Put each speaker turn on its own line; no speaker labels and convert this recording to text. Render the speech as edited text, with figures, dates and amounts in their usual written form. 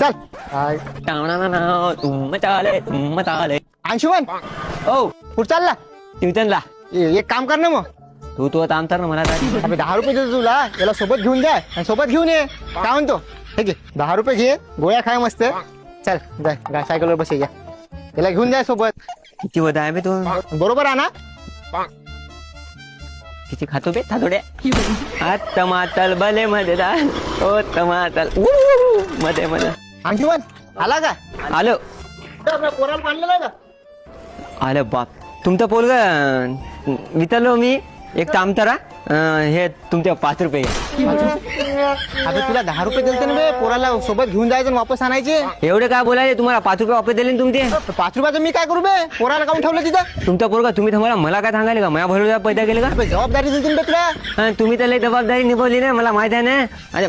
चल अंशुमन
ओ
कुठं चालला
ट्युटनला
एक काम कर ना मग
तू काम कर ना मला आता.
अबे 10 रुपये देतो तुला याला सोबत घेऊन जा आणि सोबत घेऊन ये काय म्हणतो हे घे 10 रुपये घे गोळ्या खाय मस्त चल जाय सायकलवर बसे या याला घेऊन जाय सोबत
किती वदा आहे बे तू
बरोबर आहे ना
किती खातो बे थातोड्या टमाटर भले मजेदार ओ टमाटर मध्ये मध्ये
अंशुमन आला का
आलो
आपल्या पोराला पाडलेलं आहे का
आलं बाप तुमचं पोरग विचारलो मी एक काम करा हे तुमच्या 5 रुपये
अबे तुला 10 रुपये दिलते ना बे पोराला सोबत घेऊन जायचं आणि वापस आणायचे
एवढे काय बोलायचे तुम्हाला 5 रुपये वापस दिले ना तुमचे
5 रुपयाचं मी काय करू बे पोराला काऊन ठेवलं तिथं
तुमचा पोरगा तुम्ही मला काय सांगायला का माझ्या भरवल्या पैदा केले का
अबे जबाबदारी दिली ना तुला
तुम्ही तर लई जबाबदारी निभवली ना मला माहित आहे ना अरे